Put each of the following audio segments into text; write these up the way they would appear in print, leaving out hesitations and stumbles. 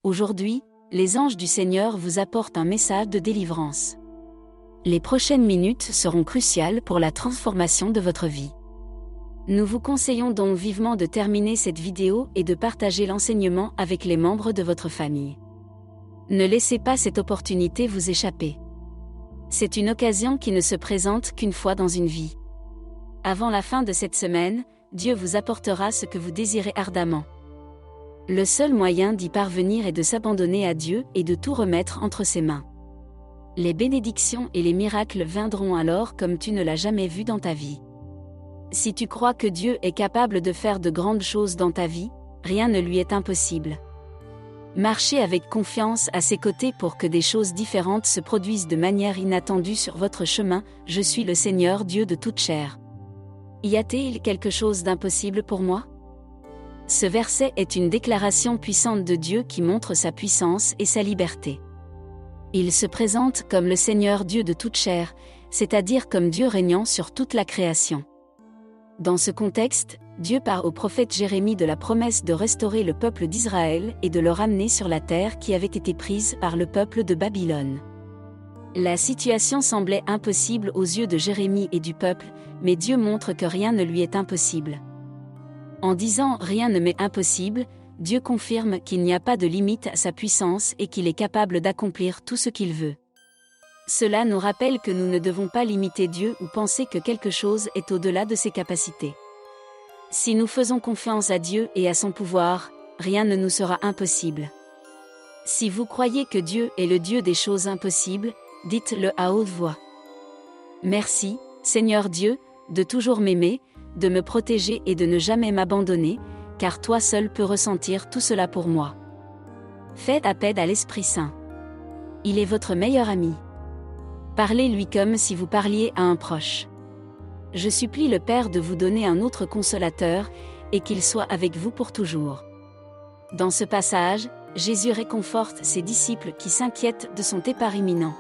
Aujourd'hui, les anges du Seigneur vous apportent un message de délivrance. Les prochaines minutes seront cruciales pour la transformation de votre vie. Nous vous conseillons donc vivement de terminer cette vidéo et de partager l'enseignement avec les membres de votre famille. Ne laissez pas cette opportunité vous échapper. C'est une occasion qui ne se présente qu'une fois dans une vie. Avant la fin de cette semaine, Dieu vous apportera ce que vous désirez ardemment. Le seul moyen d'y parvenir est de s'abandonner à Dieu et de tout remettre entre ses mains. Les bénédictions et les miracles viendront alors comme tu ne l'as jamais vu dans ta vie. Si tu crois que Dieu est capable de faire de grandes choses dans ta vie, rien ne lui est impossible. Marchez avec confiance à ses côtés pour que des choses différentes se produisent de manière inattendue sur votre chemin. Je suis le Seigneur Dieu de toute chair. Y a-t-il quelque chose d'impossible pour moi ? Ce verset est une déclaration puissante de Dieu qui montre sa puissance et sa liberté. Il se présente comme le Seigneur Dieu de toute chair, c'est-à-dire comme Dieu régnant sur toute la création. Dans ce contexte, Dieu parle au prophète Jérémie de la promesse de restaurer le peuple d'Israël et de le ramener sur la terre qui avait été prise par le peuple de Babylone. La situation semblait impossible aux yeux de Jérémie et du peuple, mais Dieu montre que rien ne lui est impossible. En disant « rien ne m'est impossible », Dieu confirme qu'il n'y a pas de limite à sa puissance et qu'il est capable d'accomplir tout ce qu'il veut. Cela nous rappelle que nous ne devons pas limiter Dieu ou penser que quelque chose est au-delà de ses capacités. Si nous faisons confiance à Dieu et à son pouvoir, rien ne nous sera impossible. Si vous croyez que Dieu est le Dieu des choses impossibles, dites-le à haute voix. Merci, Seigneur Dieu, de toujours m'aimer, de me protéger et de ne jamais m'abandonner, car toi seul peux ressentir tout cela pour moi. Faites appel à l'Esprit Saint. Il est votre meilleur ami. Parlez-lui comme si vous parliez à un proche. Je supplie le Père de vous donner un autre consolateur, et qu'il soit avec vous pour toujours. Dans ce passage, Jésus réconforte ses disciples qui s'inquiètent de son départ imminent.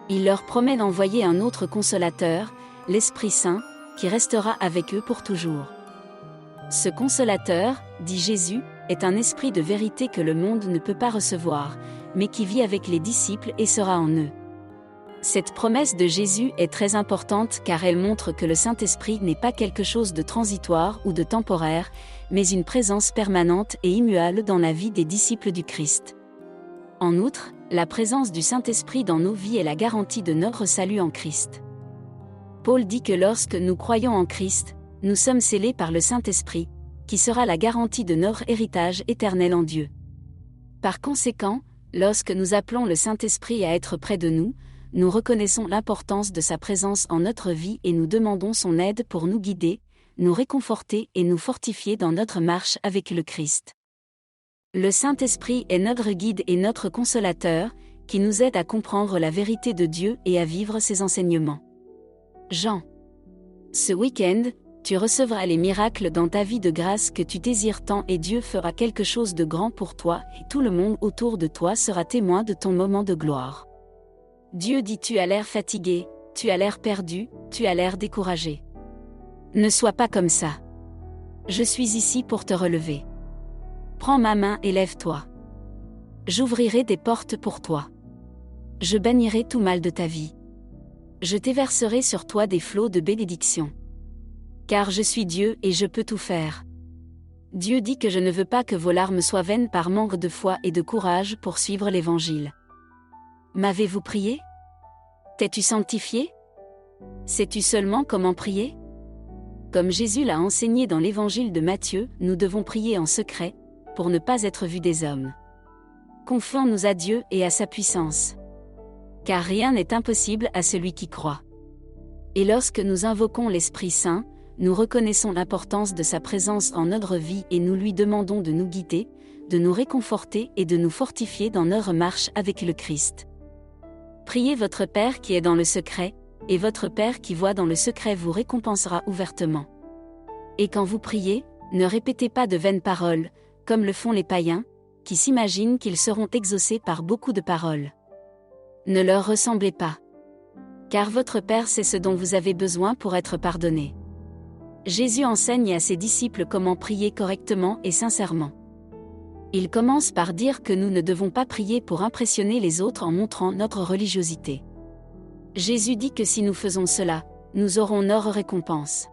Il leur promet d'envoyer un autre consolateur, l'Esprit Saint, qui restera avec eux pour toujours. Ce consolateur, dit Jésus, est un esprit de vérité que le monde ne peut pas recevoir, mais qui vit avec les disciples et sera en eux. Cette promesse de Jésus est très importante car elle montre que le Saint-Esprit n'est pas quelque chose de transitoire ou de temporaire, mais une présence permanente et immuable dans la vie des disciples du Christ. En outre, la présence du Saint-Esprit dans nos vies est la garantie de notre salut en Christ. Paul dit que lorsque nous croyons en Christ, nous sommes scellés par le Saint-Esprit, qui sera la garantie de notre héritage éternel en Dieu. Par conséquent, lorsque nous appelons le Saint-Esprit à être près de nous, nous reconnaissons l'importance de sa présence en notre vie et nous demandons son aide pour nous guider, nous réconforter et nous fortifier dans notre marche avec le Christ. Le Saint-Esprit est notre guide et notre consolateur, qui nous aide à comprendre la vérité de Dieu et à vivre ses enseignements. Jean. Ce week-end, tu recevras les miracles dans ta vie de grâce que tu désires tant et Dieu fera quelque chose de grand pour toi et tout le monde autour de toi sera témoin de ton moment de gloire. Dieu dit tu as l'air fatigué, tu as l'air perdu, tu as l'air découragé. Ne sois pas comme ça. Je suis ici pour te relever. Prends ma main et lève-toi. J'ouvrirai des portes pour toi. Je bannirai tout mal de ta vie. Je déverserai sur toi des flots de bénédiction. Car je suis Dieu et je peux tout faire. Dieu dit que je ne veux pas que vos larmes soient vaines par manque de foi et de courage pour suivre l'Évangile. M'avez-vous prié ? T'es-tu sanctifié ? Sais-tu seulement comment prier ? Comme Jésus l'a enseigné dans l'Évangile de Matthieu, nous devons prier en secret, pour ne pas être vus des hommes. Confions-nous à Dieu et à sa puissance. Car rien n'est impossible à celui qui croit. Et lorsque nous invoquons l'Esprit Saint, nous reconnaissons l'importance de sa présence en notre vie et nous lui demandons de nous guider, de nous réconforter et de nous fortifier dans notre marche avec le Christ. Priez votre Père qui est dans le secret, et votre Père qui voit dans le secret vous récompensera ouvertement. Et quand vous priez, ne répétez pas de vaines paroles, comme le font les païens, qui s'imaginent qu'ils seront exaucés par beaucoup de paroles. Ne leur ressemblez pas. Car votre Père sait ce dont vous avez besoin pour être pardonné. Jésus enseigne à ses disciples comment prier correctement et sincèrement. Il commence par dire que nous ne devons pas prier pour impressionner les autres en montrant notre religiosité. Jésus dit que si nous faisons cela, nous aurons notre récompense.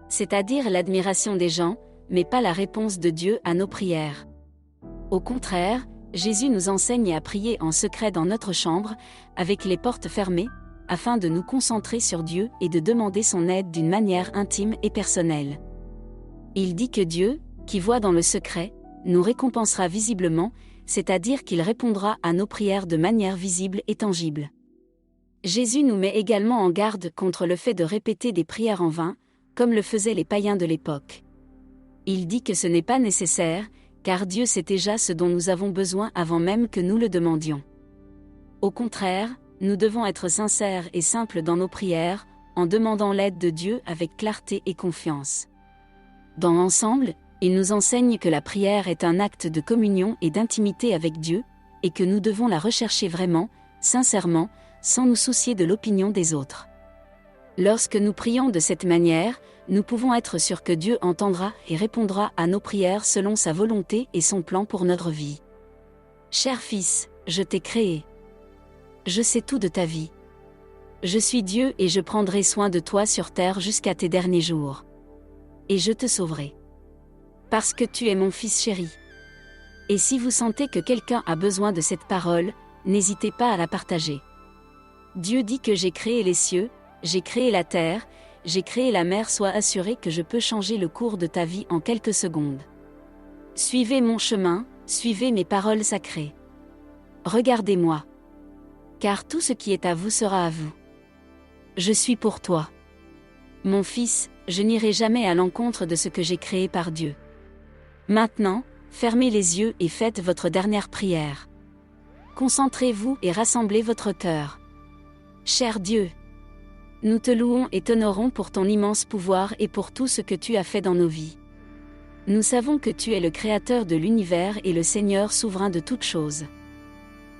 C'est-à-dire l'admiration des gens, mais pas la réponse de Dieu à nos prières. Au contraire, Jésus nous enseigne à prier en secret dans notre chambre, avec les portes fermées, afin de nous concentrer sur Dieu et de demander son aide d'une manière intime et personnelle. Il dit que Dieu, qui voit dans le secret, nous récompensera visiblement, c'est-à-dire qu'il répondra à nos prières de manière visible et tangible. Jésus nous met également en garde contre le fait de répéter des prières en vain, comme le faisaient les païens de l'époque. Il dit que ce n'est pas nécessaire, car Dieu sait déjà ce dont nous avons besoin avant même que nous le demandions. Au contraire, nous devons être sincères et simples dans nos prières, en demandant l'aide de Dieu avec clarté et confiance. Dans l'ensemble, il nous enseigne que la prière est un acte de communion et d'intimité avec Dieu, et que nous devons la rechercher vraiment, sincèrement, sans nous soucier de l'opinion des autres. Lorsque nous prions de cette manière, nous pouvons être sûrs que Dieu entendra et répondra à nos prières selon sa volonté et son plan pour notre vie. Cher fils, je t'ai créé. Je sais tout de ta vie. Je suis Dieu et je prendrai soin de toi sur terre jusqu'à tes derniers jours. Et je te sauverai. Parce que tu es mon fils chéri. Et si vous sentez que quelqu'un a besoin de cette parole, n'hésitez pas à la partager. Dieu dit que j'ai créé les cieux, j'ai créé la terre, j'ai créé la mer. Sois assuré que je peux changer le cours de ta vie en quelques secondes. Suivez mon chemin, suivez mes paroles sacrées. Regardez-moi. Car tout ce qui est à vous sera à vous. Je suis pour toi. Mon fils, je n'irai jamais à l'encontre de ce que j'ai créé par Dieu. Maintenant, fermez les yeux et faites votre dernière prière. Concentrez-vous et rassemblez votre cœur. Cher Dieu, nous te louons et t'honorons pour ton immense pouvoir et pour tout ce que tu as fait dans nos vies. Nous savons que tu es le Créateur de l'univers et le Seigneur souverain de toutes choses.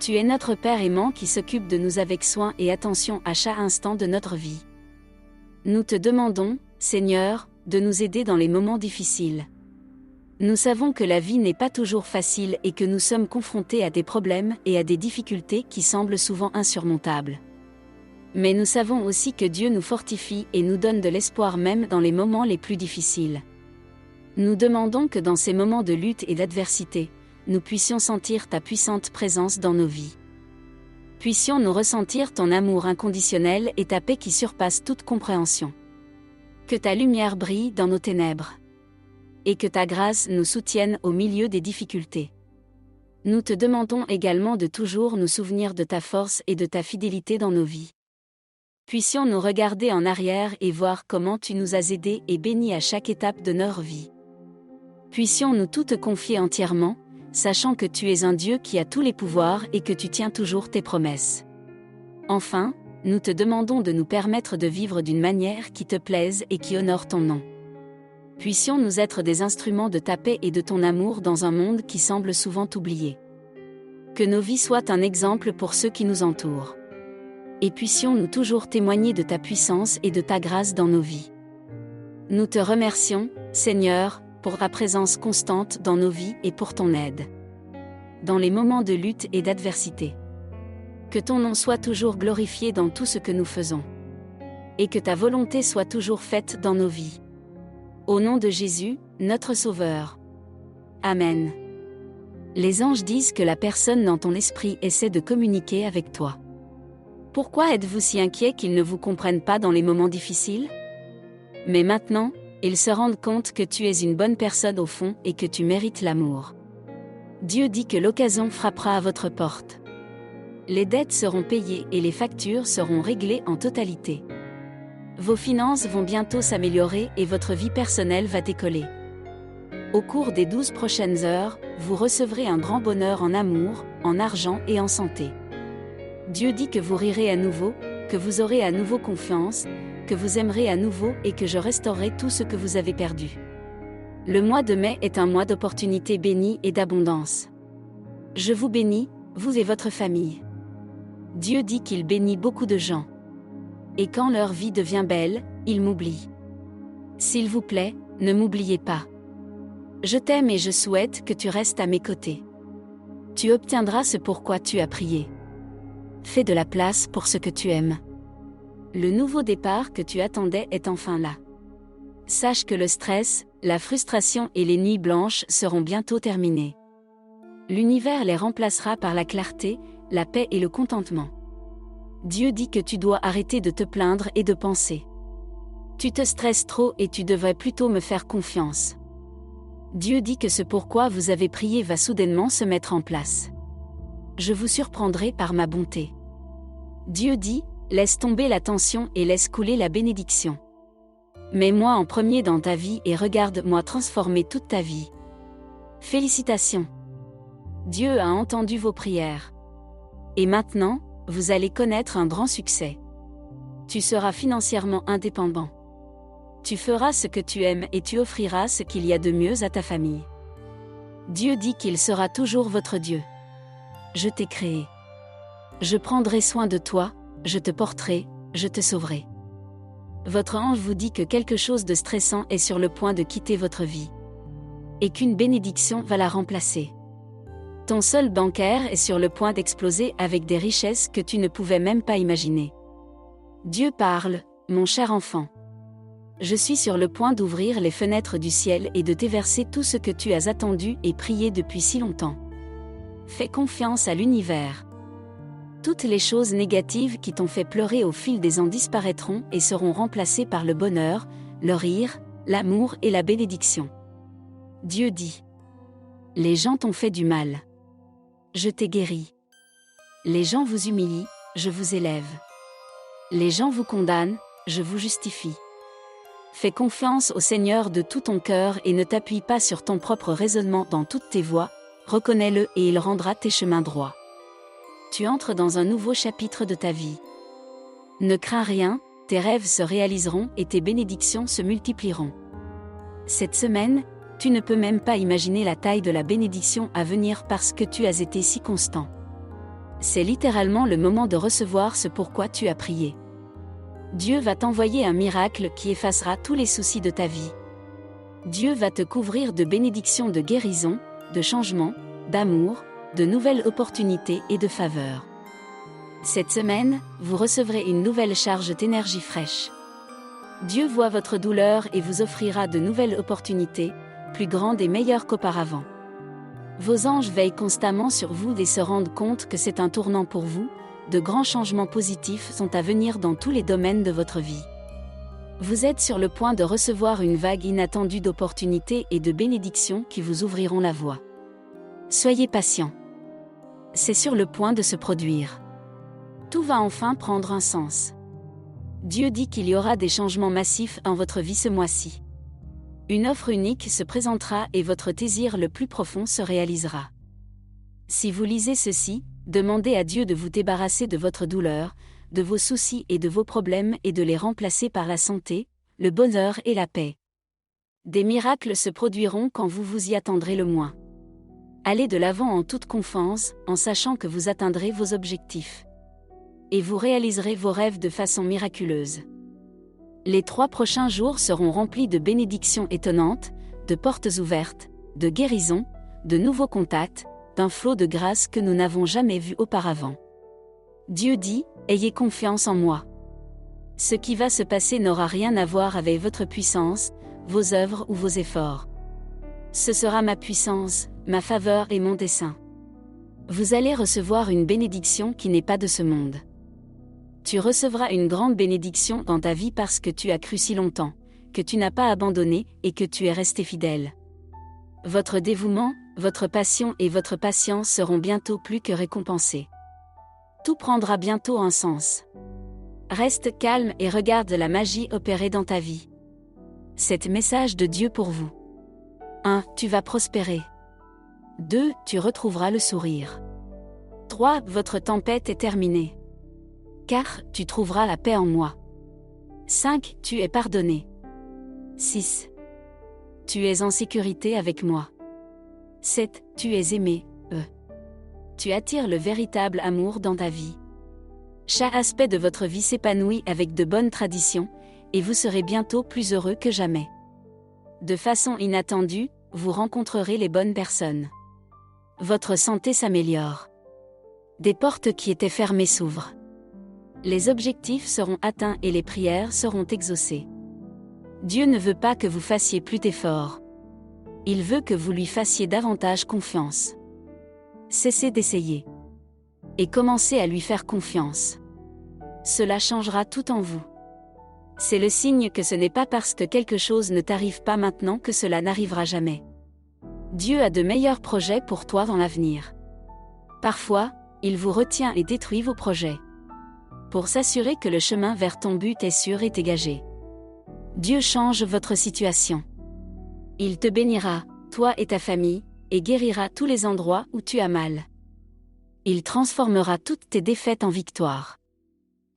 Tu es notre Père aimant qui s'occupe de nous avec soin et attention à chaque instant de notre vie. Nous te demandons, Seigneur, de nous aider dans les moments difficiles. Nous savons que la vie n'est pas toujours facile et que nous sommes confrontés à des problèmes et à des difficultés qui semblent souvent insurmontables. Mais nous savons aussi que Dieu nous fortifie et nous donne de l'espoir même dans les moments les plus difficiles. Nous demandons que dans ces moments de lutte et d'adversité, nous puissions sentir ta puissante présence dans nos vies. Puissions-nous ressentir ton amour inconditionnel et ta paix qui surpasse toute compréhension. Que ta lumière brille dans nos ténèbres. Et que ta grâce nous soutienne au milieu des difficultés. Nous te demandons également de toujours nous souvenir de ta force et de ta fidélité dans nos vies. Puissions-nous regarder en arrière et voir comment tu nous as aidés et bénis à chaque étape de notre vie. Puissions-nous tout te confier entièrement, sachant que tu es un Dieu qui a tous les pouvoirs et que tu tiens toujours tes promesses. Enfin, nous te demandons de nous permettre de vivre d'une manière qui te plaise et qui honore ton nom. Puissions-nous être des instruments de ta paix et de ton amour dans un monde qui semble souvent oublié. Que nos vies soient un exemple pour ceux qui nous entourent. Et puissions-nous toujours témoigner de ta puissance et de ta grâce dans nos vies. Nous te remercions, Seigneur, pour ta présence constante dans nos vies et pour ton aide. Dans les moments de lutte et d'adversité. Que ton nom soit toujours glorifié dans tout ce que nous faisons. Et que ta volonté soit toujours faite dans nos vies. Au nom de Jésus, notre Sauveur. Amen. Les anges disent que la personne dans ton esprit essaie de communiquer avec toi. Pourquoi êtes-vous si inquiet qu'ils ne vous comprennent pas dans les moments difficiles? Mais maintenant, ils se rendent compte que tu es une bonne personne au fond et que tu mérites l'amour. Dieu dit que l'occasion frappera à votre porte. Les dettes seront payées et les factures seront réglées en totalité. Vos finances vont bientôt s'améliorer et votre vie personnelle va décoller. Au cours des 12 prochaines heures, vous recevrez un grand bonheur en amour, en argent et en santé. Dieu dit que vous rirez à nouveau, que vous aurez à nouveau confiance, que vous aimerez à nouveau et que je restaurerai tout ce que vous avez perdu. Le mois de mai est un mois d'opportunités bénies et d'abondance. Je vous bénis, vous et votre famille. Dieu dit qu'il bénit beaucoup de gens. Et quand leur vie devient belle, il m'oublie. S'il vous plaît, ne m'oubliez pas. Je t'aime et je souhaite que tu restes à mes côtés. Tu obtiendras ce pourquoi tu as prié. Fais de la place pour ce que tu aimes. Le nouveau départ que tu attendais est enfin là. Sache que le stress, la frustration et les nuits blanches seront bientôt terminés. L'univers les remplacera par la clarté, la paix et le contentement. Dieu dit que tu dois arrêter de te plaindre et de penser. Tu te stresses trop et tu devrais plutôt me faire confiance. Dieu dit que ce pourquoi vous avez prié va soudainement se mettre en place. Je vous surprendrai par ma bonté. Dieu dit, laisse tomber la tension et laisse couler la bénédiction. Mets-moi en premier dans ta vie et regarde-moi transformer toute ta vie. Félicitations. Dieu a entendu vos prières. Et maintenant, vous allez connaître un grand succès. Tu seras financièrement indépendant. Tu feras ce que tu aimes et tu offriras ce qu'il y a de mieux à ta famille. Dieu dit qu'il sera toujours votre Dieu. Je t'ai créé. Je prendrai soin de toi, je te porterai, je te sauverai. Votre ange vous dit que quelque chose de stressant est sur le point de quitter votre vie. Et qu'une bénédiction va la remplacer. Ton solde bancaire est sur le point d'exploser avec des richesses que tu ne pouvais même pas imaginer. Dieu parle, mon cher enfant. Je suis sur le point d'ouvrir les fenêtres du ciel et de déverser tout ce que tu as attendu et prié depuis si longtemps. Fais confiance à l'univers. Toutes les choses négatives qui t'ont fait pleurer au fil des ans disparaîtront et seront remplacées par le bonheur, le rire, l'amour et la bénédiction. Dieu dit. Les gens t'ont fait du mal. Je t'ai guéri. Les gens vous humilient, je vous élève. Les gens vous condamnent, je vous justifie. Fais confiance au Seigneur de tout ton cœur et ne t'appuie pas sur ton propre raisonnement dans toutes tes voies, reconnais-le et il rendra tes chemins droits. Tu entres dans un nouveau chapitre de ta vie. Ne crains rien, tes rêves se réaliseront et tes bénédictions se multiplieront. Cette semaine, tu ne peux même pas imaginer la taille de la bénédiction à venir parce que tu as été si constant. C'est littéralement le moment de recevoir ce pourquoi tu as prié. Dieu va t'envoyer un miracle qui effacera tous les soucis de ta vie. Dieu va te couvrir de bénédictions de guérison, de changement, d'amour, de nouvelles opportunités et de faveurs. Cette semaine, vous recevrez une nouvelle charge d'énergie fraîche. Dieu voit votre douleur et vous offrira de nouvelles opportunités, plus grandes et meilleures qu'auparavant. Vos anges veillent constamment sur vous et se rendent compte que c'est un tournant pour vous, de grands changements positifs sont à venir dans tous les domaines de votre vie. Vous êtes sur le point de recevoir une vague inattendue d'opportunités et de bénédictions qui vous ouvriront la voie. Soyez patient. C'est sur le point de se produire. Tout va enfin prendre un sens. Dieu dit qu'il y aura des changements massifs en votre vie ce mois-ci. Une offre unique se présentera et votre désir le plus profond se réalisera. Si vous lisez ceci, demandez à Dieu de vous débarrasser de votre douleur, de vos soucis et de vos problèmes et de les remplacer par la santé, le bonheur et la paix. Des miracles se produiront quand vous vous y attendrez le moins. Allez de l'avant en toute confiance, en sachant que vous atteindrez vos objectifs. Et vous réaliserez vos rêves de façon miraculeuse. Les 3 prochains jours seront remplis de bénédictions étonnantes, de portes ouvertes, de guérisons, de nouveaux contacts, d'un flot de grâce que nous n'avons jamais vu auparavant. Dieu dit, ayez confiance en moi. Ce qui va se passer n'aura rien à voir avec votre puissance, vos œuvres ou vos efforts. Ce sera ma puissance, ma faveur et mon dessein. Vous allez recevoir une bénédiction qui n'est pas de ce monde. Tu recevras une grande bénédiction dans ta vie parce que tu as cru si longtemps, que tu n'as pas abandonné et que tu es resté fidèle. Votre dévouement, votre passion et votre patience seront bientôt plus que récompensés. Tout prendra bientôt un sens. Reste calme et regarde la magie opérer dans ta vie. C'est message de Dieu pour vous. 1. Tu vas prospérer. 2. Tu retrouveras le sourire. 3. Votre tempête est terminée. 4. Tu trouveras la paix en moi. 5. Tu es pardonné. 6. Tu es en sécurité avec moi. 7. Tu es aimé. Tu attires le véritable amour dans ta vie. Chaque aspect de votre vie s'épanouit avec de bonnes traditions, et vous serez bientôt plus heureux que jamais. De façon inattendue, vous rencontrerez les bonnes personnes. Votre santé s'améliore. Des portes qui étaient fermées s'ouvrent. Les objectifs seront atteints et les prières seront exaucées. Dieu ne veut pas que vous fassiez plus d'efforts. Il veut que vous lui fassiez davantage confiance. Cessez d'essayer. Et commencez à lui faire confiance. Cela changera tout en vous. C'est le signe que ce n'est pas parce que quelque chose ne t'arrive pas maintenant que cela n'arrivera jamais. Dieu a de meilleurs projets pour toi dans l'avenir. Parfois, il vous retient et détruit vos projets. Pour s'assurer que le chemin vers ton but est sûr et dégagé. Dieu change votre situation. Il te bénira, toi et ta famille, et guérira tous les endroits où tu as mal. Il transformera toutes tes défaites en victoires.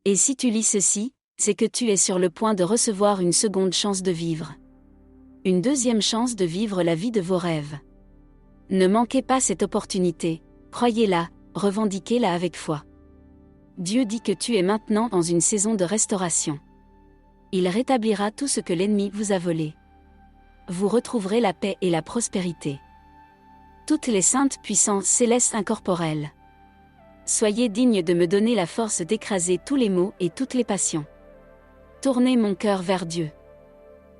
Et si tu lis ceci, c'est que tu es sur le point de recevoir une seconde chance de vivre. Une deuxième chance de vivre la vie de vos rêves. Ne manquez pas cette opportunité, croyez-la, revendiquez-la avec foi. Dieu dit que tu es maintenant dans une saison de restauration. Il rétablira tout ce que l'ennemi vous a volé. Vous retrouverez la paix et la prospérité. Toutes les saintes puissances célestes incorporelles. Soyez dignes de me donner la force d'écraser tous les maux et toutes les passions. Tournez mon cœur vers Dieu.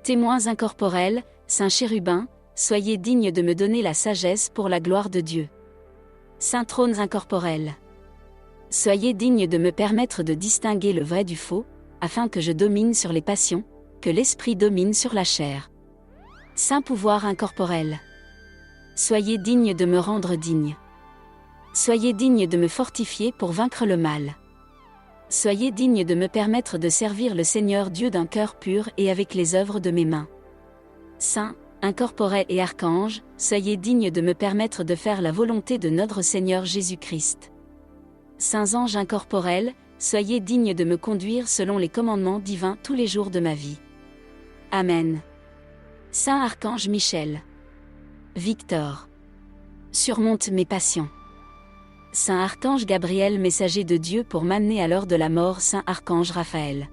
Témoins incorporels, saints chérubins, soyez dignes de me donner la sagesse pour la gloire de Dieu. Saints trônes incorporels. Soyez dignes de me permettre de distinguer le vrai du faux, afin que je domine sur les passions, que l'esprit domine sur la chair. Saint pouvoir incorporel. Soyez dignes de me rendre digne. Soyez dignes de me fortifier pour vaincre le mal. Soyez dignes de me permettre de servir le Seigneur Dieu d'un cœur pur et avec les œuvres de mes mains. Saints, incorporels et archanges, soyez dignes de me permettre de faire la volonté de notre Seigneur Jésus-Christ. Saints anges incorporels, soyez dignes de me conduire selon les commandements divins tous les jours de ma vie. Amen. Saint Archange Michel. Victor. Surmonte mes passions. Saint Archange Gabriel, messager de Dieu pour m'amener à l'heure de la mort. Saint Archange Raphaël.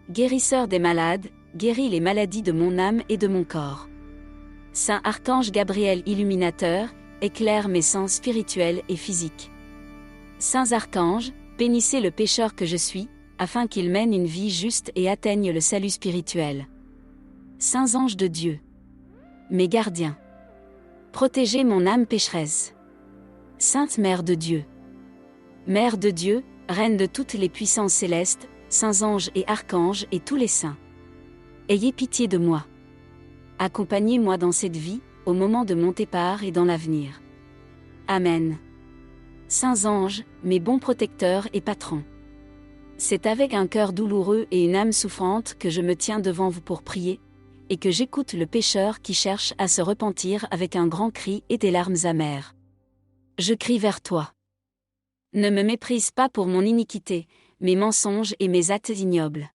Guérisseur des malades, guéris les maladies de mon âme et de mon corps. Saint Archange Gabriel illuminateur, éclaire mes sens spirituels et physiques. Saints archanges, bénissez le pécheur que je suis, afin qu'il mène une vie juste et atteigne le salut spirituel. Saints anges de Dieu. Mes gardiens. Protégez mon âme pécheresse. Sainte Mère de Dieu. Mère de Dieu, Reine de toutes les puissances célestes, saints anges et archanges et tous les saints. Ayez pitié de moi. Accompagnez-moi dans cette vie, au moment de mon départ et dans l'avenir. Amen. Saints anges, mes bons protecteurs et patrons. C'est avec un cœur douloureux et une âme souffrante que je me tiens devant vous pour prier, et que j'écoute le pécheur qui cherche à se repentir avec un grand cri et des larmes amères. Je crie vers toi. Ne me méprise pas pour mon iniquité, mes mensonges et mes actes ignobles.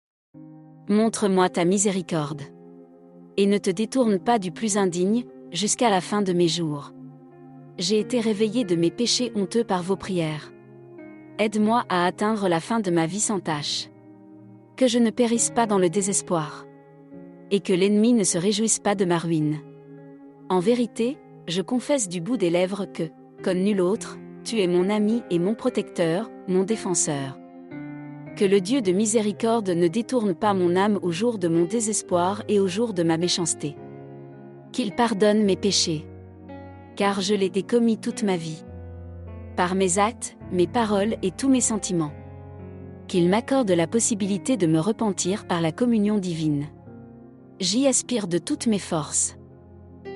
Montre-moi ta miséricorde. Et ne te détourne pas du plus indigne, jusqu'à la fin de mes jours. J'ai été réveillé de mes péchés honteux par vos prières. Aide-moi à atteindre la fin de ma vie sans tache. Que je ne périsse pas dans le désespoir. Et que l'ennemi ne se réjouisse pas de ma ruine. En vérité, je confesse du bout des lèvres que, comme nul autre, tu es mon ami et mon protecteur, mon défenseur. Que le Dieu de miséricorde ne détourne pas mon âme au jour de mon désespoir et au jour de ma méchanceté. Qu'il pardonne mes péchés. Car je l'ai commis toute ma vie. Par mes actes, mes paroles et tous mes sentiments. Qu'il m'accorde la possibilité de me repentir par la communion divine. J'y aspire de toutes mes forces.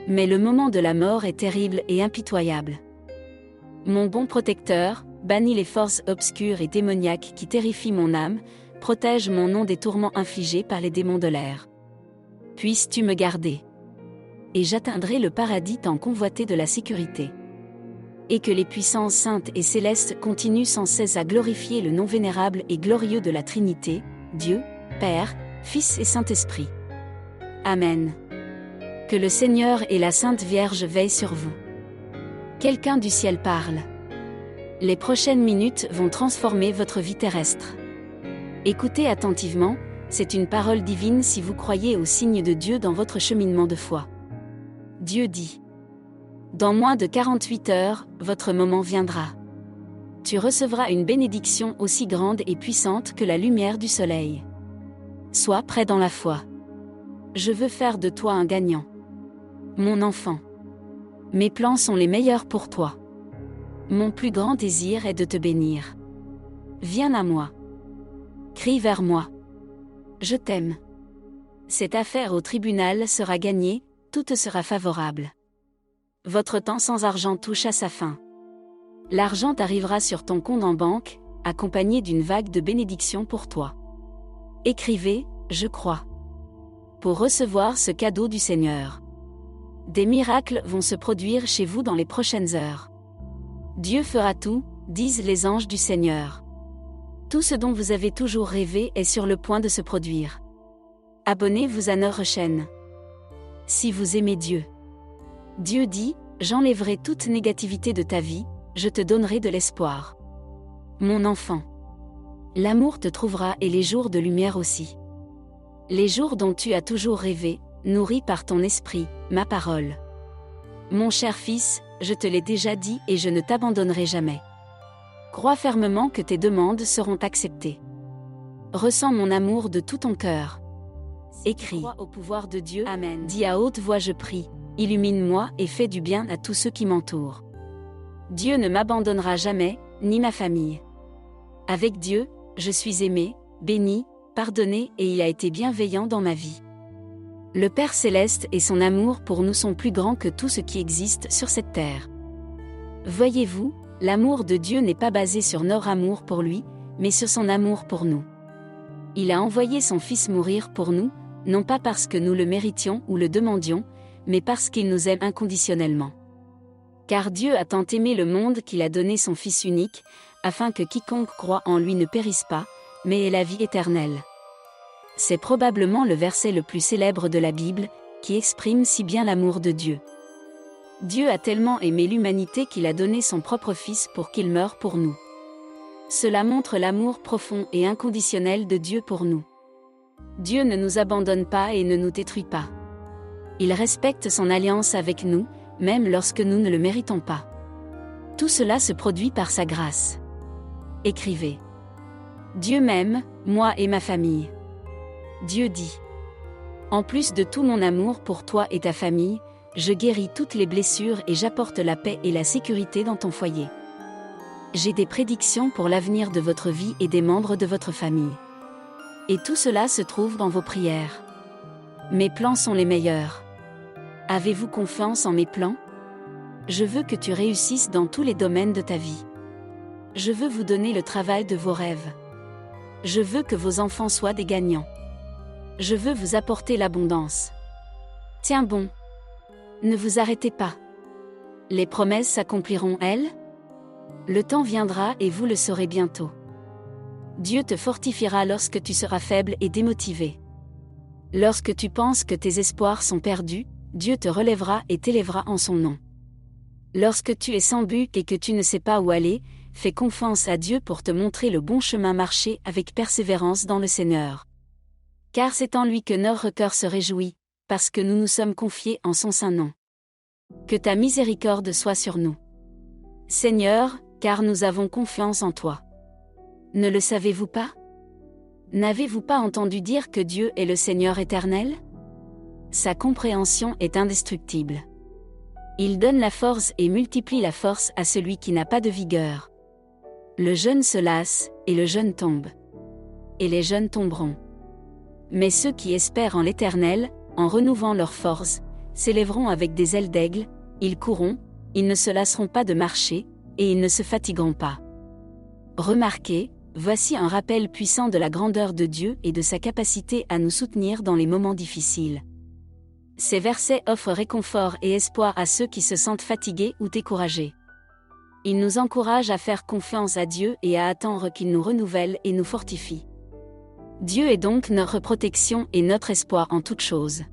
Mais le moment de la mort est terrible et impitoyable. Mon bon protecteur, bannis les forces obscures et démoniaques qui terrifient mon âme, protège mon nom des tourments infligés par les démons de l'air. Puisses-tu me garder. Et j'atteindrai le paradis tant convoité de la sécurité. Et que les puissances saintes et célestes continuent sans cesse à glorifier le nom vénérable et glorieux de la Trinité, Dieu, Père, Fils et Saint-Esprit. Amen. Que le Seigneur et la Sainte Vierge veillent sur vous. Quelqu'un du ciel parle. Les prochaines minutes vont transformer votre vie terrestre. Écoutez attentivement, c'est une parole divine si vous croyez au signe de Dieu dans votre cheminement de foi. Dieu dit. Dans moins de 48 heures, votre moment viendra. Tu recevras une bénédiction aussi grande et puissante que la lumière du soleil. Sois prêt dans la foi. Je veux faire de toi un gagnant. Mon enfant. Mes plans sont les meilleurs pour toi. Mon plus grand désir est de te bénir. Viens à moi. Crie vers moi. Je t'aime. Cette affaire au tribunal sera gagnée, tout te sera favorable. Votre temps sans argent touche à sa fin. L'argent arrivera sur ton compte en banque, accompagné d'une vague de bénédictions pour toi. Écrivez, je crois. Pour recevoir ce cadeau du Seigneur. Des miracles vont se produire chez vous dans les prochaines heures. Dieu fera tout, disent les anges du Seigneur. Tout ce dont vous avez toujours rêvé est sur le point de se produire. Abonnez-vous à notre chaîne. Si vous aimez Dieu. Dieu dit, j'enlèverai toute négativité de ta vie, je te donnerai de l'espoir. Mon enfant. L'amour te trouvera et les jours de lumière aussi. Les jours dont tu as toujours rêvé, nourris par ton esprit, ma parole. Mon cher fils, je te l'ai déjà dit et je ne t'abandonnerai jamais. Crois fermement que tes demandes seront acceptées. Ressens mon amour de tout ton cœur. Écris. Crois au pouvoir de Dieu. Amen. Dis à haute voix je prie. Illumine-moi et fais du bien à tous ceux qui m'entourent. Dieu ne m'abandonnera jamais, ni ma famille. Avec Dieu, je suis aimé, béni, pardonné et il a été bienveillant dans ma vie. Le Père Céleste et son amour pour nous sont plus grands que tout ce qui existe sur cette terre. Voyez-vous, l'amour de Dieu n'est pas basé sur notre amour pour lui, mais sur son amour pour nous. Il a envoyé son Fils mourir pour nous, non pas parce que nous le méritions ou le demandions, mais parce qu'il nous aime inconditionnellement. Car Dieu a tant aimé le monde qu'il a donné son Fils unique, afin que quiconque croit en lui ne périsse pas, mais ait la vie éternelle. C'est probablement le verset le plus célèbre de la Bible, qui exprime si bien l'amour de Dieu. Dieu a tellement aimé l'humanité qu'il a donné son propre Fils pour qu'il meure pour nous. Cela montre l'amour profond et inconditionnel de Dieu pour nous. Dieu ne nous abandonne pas et ne nous détruit pas. Il respecte son alliance avec nous, même lorsque nous ne le méritons pas. Tout cela se produit par sa grâce. Écrivez. Dieu m'aime, moi et ma famille. Dieu dit. En plus de tout mon amour pour toi et ta famille, je guéris toutes les blessures et j'apporte la paix et la sécurité dans ton foyer. J'ai des prédictions pour l'avenir de votre vie et des membres de votre famille. Et tout cela se trouve dans vos prières. Mes plans sont les meilleurs. Avez-vous confiance en mes plans? Je veux que tu réussisses dans tous les domaines de ta vie. Je veux vous donner le travail de vos rêves. Je veux que vos enfants soient des gagnants. Je veux vous apporter l'abondance. Tiens bon. Ne vous arrêtez pas. Les promesses s'accompliront elles? Le temps viendra et vous le saurez bientôt. Dieu te fortifiera lorsque tu seras faible et démotivé. Lorsque tu penses que tes espoirs sont perdus, Dieu te relèvera et t'élèvera en son nom. Lorsque tu es sans but et que tu ne sais pas où aller, fais confiance à Dieu pour te montrer le bon chemin marché avec persévérance dans le Seigneur. Car c'est en lui que notre cœur se réjouit, parce que nous nous sommes confiés en son saint nom. Que ta miséricorde soit sur nous. Seigneur, car nous avons confiance en toi. Ne le savez-vous pas? N'avez-vous pas entendu dire que Dieu est le Seigneur éternel? Sa compréhension est indestructible. Il donne la force et multiplie la force à celui qui n'a pas de vigueur. Le jeune se lasse, et le jeune tombe. Et les jeunes tomberont. Mais ceux qui espèrent en l'Éternel, en renouvelant leur force, s'élèveront avec des ailes d'aigle, ils courront, ils ne se lasseront pas de marcher, et ils ne se fatigueront pas. Remarquez, voici un rappel puissant de la grandeur de Dieu et de sa capacité à nous soutenir dans les moments difficiles. Ces versets offrent réconfort et espoir à ceux qui se sentent fatigués ou découragés. Ils nous encouragent à faire confiance à Dieu et à attendre qu'il nous renouvelle et nous fortifie. Dieu est donc notre protection et notre espoir en toutes choses.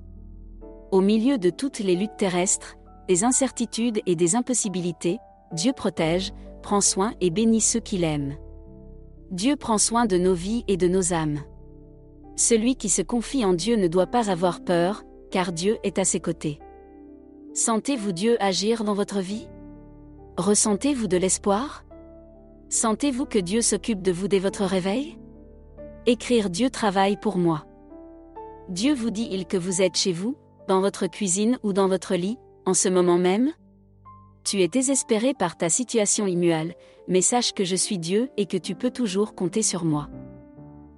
Au milieu de toutes les luttes terrestres, des incertitudes et des impossibilités, Dieu protège, prend soin et bénit ceux qu'il aime. Dieu prend soin de nos vies et de nos âmes. Celui qui se confie en Dieu ne doit pas avoir peur, car Dieu est à ses côtés. Sentez-vous Dieu agir dans votre vie? Ressentez-vous de l'espoir? Sentez-vous que Dieu s'occupe de vous dès votre réveil? Écrire Dieu travaille pour moi. Dieu vous dit-il que vous êtes chez vous, dans votre cuisine ou dans votre lit, en ce moment même? Tu es désespéré par ta situation immuable, mais sache que je suis Dieu et que tu peux toujours compter sur moi.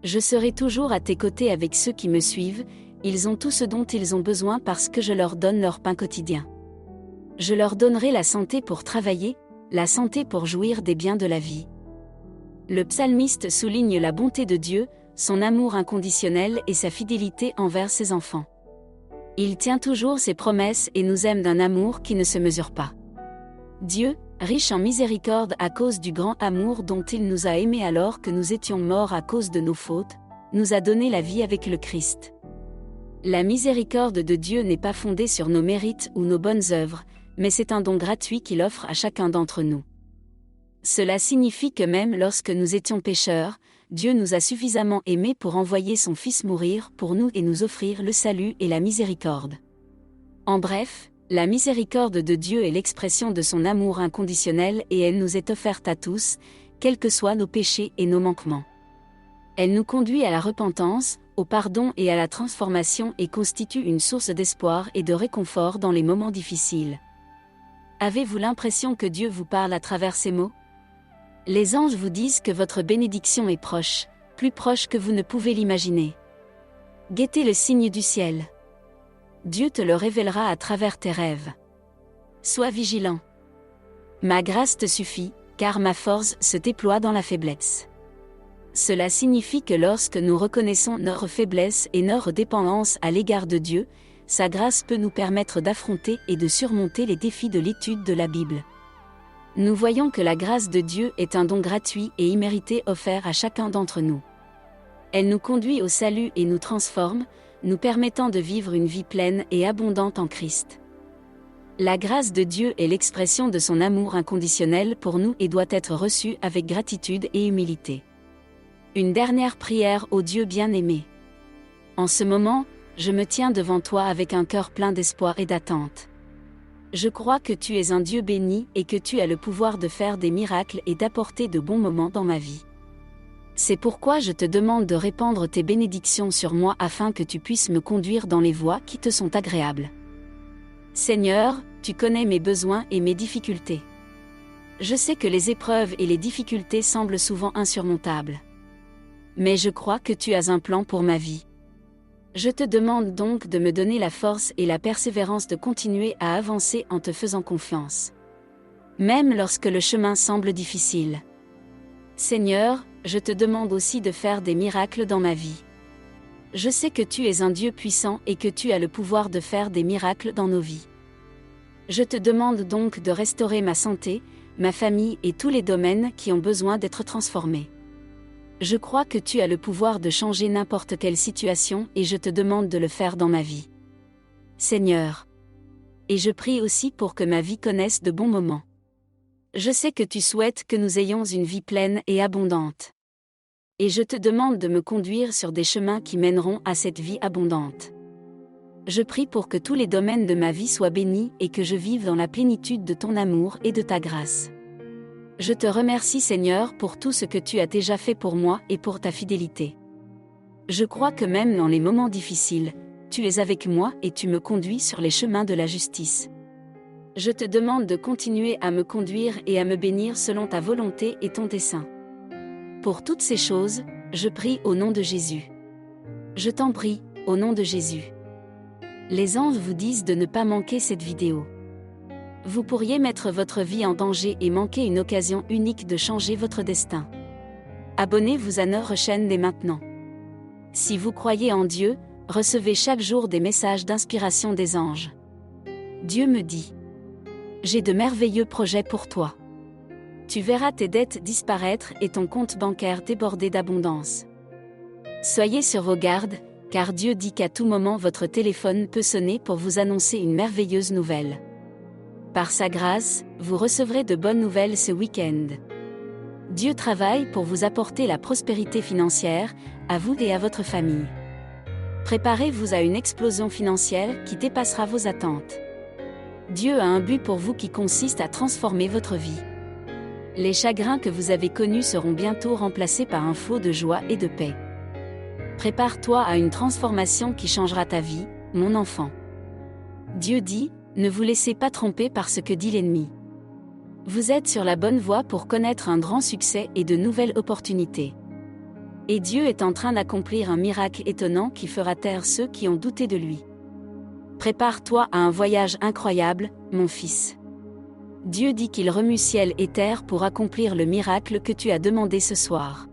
Je serai toujours à tes côtés avec ceux qui me suivent, ils ont tout ce dont ils ont besoin parce que je leur donne leur pain quotidien. Je leur donnerai la santé pour travailler, la santé pour jouir des biens de la vie. Le psalmiste souligne la bonté de Dieu, son amour inconditionnel et sa fidélité envers ses enfants. Il tient toujours ses promesses et nous aime d'un amour qui ne se mesure pas. Dieu, riche en miséricorde à cause du grand amour dont il nous a aimés alors que nous étions morts à cause de nos fautes, nous a donné la vie avec le Christ. La miséricorde de Dieu n'est pas fondée sur nos mérites ou nos bonnes œuvres, mais c'est un don gratuit qu'il offre à chacun d'entre nous. Cela signifie que même lorsque nous étions pécheurs, Dieu nous a suffisamment aimés pour envoyer son Fils mourir pour nous et nous offrir le salut et la miséricorde. En bref, la miséricorde de Dieu est l'expression de son amour inconditionnel et elle nous est offerte à tous, quels que soient nos péchés et nos manquements. Elle nous conduit à la repentance, au pardon et à la transformation et constitue une source d'espoir et de réconfort dans les moments difficiles. Avez-vous l'impression que Dieu vous parle à travers ces mots? Les anges vous disent que votre bénédiction est proche, plus proche que vous ne pouvez l'imaginer. Guettez le signe du ciel. Dieu te le révélera à travers tes rêves. Sois vigilant. Ma grâce te suffit, car ma force se déploie dans la faiblesse. Cela signifie que lorsque nous reconnaissons notre faiblesse et notre dépendance à l'égard de Dieu, sa grâce peut nous permettre d'affronter et de surmonter les défis de l'étude de la Bible. Nous voyons que la grâce de Dieu est un don gratuit et immérité offert à chacun d'entre nous. Elle nous conduit au salut et nous transforme, nous permettant de vivre une vie pleine et abondante en Christ. La grâce de Dieu est l'expression de son amour inconditionnel pour nous et doit être reçue avec gratitude et humilité. Une dernière prière au Dieu bien-aimé. En ce moment, je me tiens devant toi avec un cœur plein d'espoir et d'attente. Je crois que tu es un Dieu béni et que tu as le pouvoir de faire des miracles et d'apporter de bons moments dans ma vie. C'est pourquoi je te demande de répandre tes bénédictions sur moi afin que tu puisses me conduire dans les voies qui te sont agréables. Seigneur, tu connais mes besoins et mes difficultés. Je sais que les épreuves et les difficultés semblent souvent insurmontables. Mais je crois que tu as un plan pour ma vie. Je te demande donc de me donner la force et la persévérance de continuer à avancer en te faisant confiance. Même lorsque le chemin semble difficile. Seigneur, je te demande aussi de faire des miracles dans ma vie. Je sais que tu es un Dieu puissant et que tu as le pouvoir de faire des miracles dans nos vies. Je te demande donc de restaurer ma santé, ma famille et tous les domaines qui ont besoin d'être transformés. Je crois que tu as le pouvoir de changer n'importe quelle situation et je te demande de le faire dans ma vie. Seigneur. Et je prie aussi pour que ma vie connaisse de bons moments. Je sais que tu souhaites que nous ayons une vie pleine et abondante. Et je te demande de me conduire sur des chemins qui mèneront à cette vie abondante. Je prie pour que tous les domaines de ma vie soient bénis et que je vive dans la plénitude de ton amour et de ta grâce. Je te remercie Seigneur pour tout ce que tu as déjà fait pour moi et pour ta fidélité. Je crois que même dans les moments difficiles, tu es avec moi et tu me conduis sur les chemins de la justice. Je te demande de continuer à me conduire et à me bénir selon ta volonté et ton dessein. Pour toutes ces choses, je prie au nom de Jésus. Je t'en prie, au nom de Jésus. Les anges vous disent de ne pas manquer cette vidéo. Vous pourriez mettre votre vie en danger et manquer une occasion unique de changer votre destin. Abonnez-vous à notre chaîne dès maintenant. Si vous croyez en Dieu, recevez chaque jour des messages d'inspiration des anges. Dieu me dit: j'ai de merveilleux projets pour toi. Tu verras tes dettes disparaître et ton compte bancaire déborder d'abondance. Soyez sur vos gardes, car Dieu dit qu'à tout moment votre téléphone peut sonner pour vous annoncer une merveilleuse nouvelle. Par sa grâce, vous recevrez de bonnes nouvelles ce week-end. Dieu travaille pour vous apporter la prospérité financière, à vous et à votre famille. Préparez-vous à une explosion financière qui dépassera vos attentes. Dieu a un but pour vous qui consiste à transformer votre vie. Les chagrins que vous avez connus seront bientôt remplacés par un flot de joie et de paix. Prépare-toi à une transformation qui changera ta vie, mon enfant. Dieu dit, ne vous laissez pas tromper par ce que dit l'ennemi. Vous êtes sur la bonne voie pour connaître un grand succès et de nouvelles opportunités. Et Dieu est en train d'accomplir un miracle étonnant qui fera taire ceux qui ont douté de lui. Prépare-toi à un voyage incroyable, mon fils. Dieu dit qu'il remue ciel et terre pour accomplir le miracle que tu as demandé ce soir.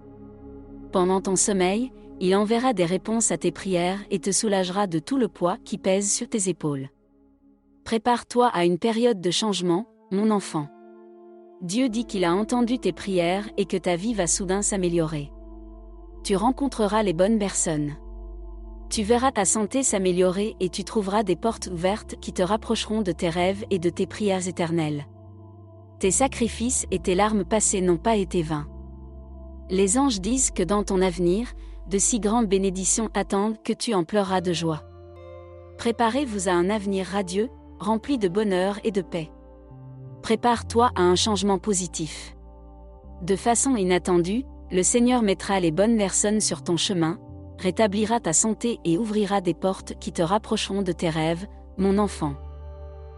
Pendant ton sommeil, il enverra des réponses à tes prières et te soulagera de tout le poids qui pèse sur tes épaules. Prépare-toi à une période de changement, mon enfant. Dieu dit qu'il a entendu tes prières et que ta vie va soudain s'améliorer. Tu rencontreras les bonnes personnes. Tu verras ta santé s'améliorer et tu trouveras des portes ouvertes qui te rapprocheront de tes rêves et de tes prières éternelles. Tes sacrifices et tes larmes passées n'ont pas été vains. Les anges disent que dans ton avenir, de si grandes bénédictions attendent que tu en pleureras de joie. Préparez-vous à un avenir radieux, rempli de bonheur et de paix. Prépare-toi à un changement positif. De façon inattendue, le Seigneur mettra les bonnes personnes sur ton chemin, rétablira ta santé et ouvrira des portes qui te rapprocheront de tes rêves, mon enfant.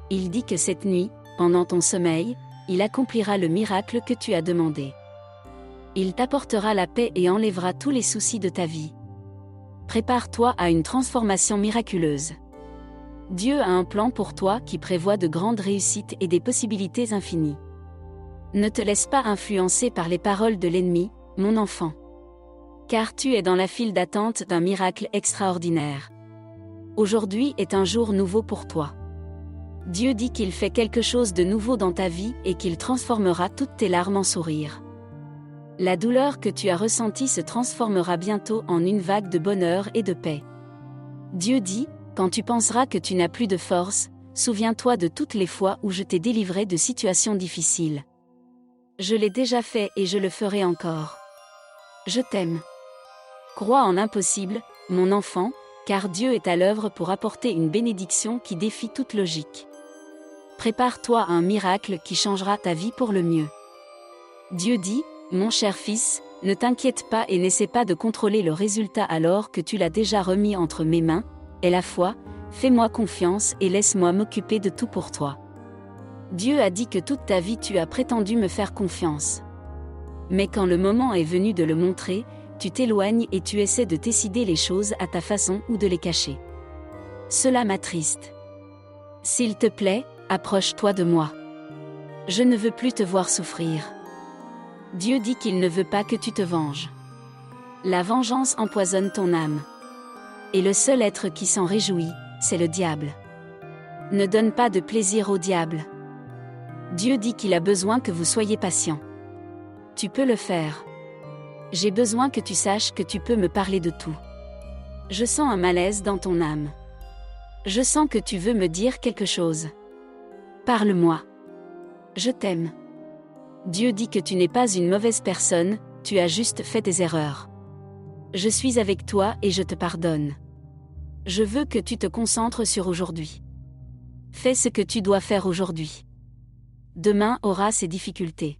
Il dit que cette nuit, pendant ton sommeil, il accomplira le miracle que tu as demandé. Il t'apportera la paix et enlèvera tous les soucis de ta vie. Prépare-toi à une transformation miraculeuse. Dieu a un plan pour toi qui prévoit de grandes réussites et des possibilités infinies. Ne te laisse pas influencer par les paroles de l'ennemi, mon enfant. Car tu es dans la file d'attente d'un miracle extraordinaire. Aujourd'hui est un jour nouveau pour toi. Dieu dit qu'il fait quelque chose de nouveau dans ta vie et qu'il transformera toutes tes larmes en sourires. La douleur que tu as ressentie se transformera bientôt en une vague de bonheur et de paix. Dieu dit, quand tu penseras que tu n'as plus de force, souviens-toi de toutes les fois où je t'ai délivré de situations difficiles. Je l'ai déjà fait et je le ferai encore. Je t'aime. Crois en l'impossible, mon enfant, car Dieu est à l'œuvre pour apporter une bénédiction qui défie toute logique. Prépare-toi à un miracle qui changera ta vie pour le mieux. Dieu dit, mon cher fils, ne t'inquiète pas et n'essaie pas de contrôler le résultat alors que tu l'as déjà remis entre mes mains, aie la foi, fais-moi confiance et laisse-moi m'occuper de tout pour toi. Dieu a dit que toute ta vie tu as prétendu me faire confiance. Mais quand le moment est venu de le montrer, tu t'éloignes et tu essaies de décider les choses à ta façon ou de les cacher. Cela m'attriste. S'il te plaît, approche-toi de moi. Je ne veux plus te voir souffrir. Dieu dit qu'il ne veut pas que tu te venges. La vengeance empoisonne ton âme. Et le seul être qui s'en réjouit, c'est le diable. Ne donne pas de plaisir au diable. Dieu dit qu'il a besoin que vous soyez patient. Tu peux le faire. J'ai besoin que tu saches que tu peux me parler de tout. Je sens un malaise dans ton âme. Je sens que tu veux me dire quelque chose. Parle-moi. Je t'aime. Dieu dit que tu n'es pas une mauvaise personne, tu as juste fait des erreurs. Je suis avec toi et je te pardonne. Je veux que tu te concentres sur aujourd'hui. Fais ce que tu dois faire aujourd'hui. Demain aura ses difficultés.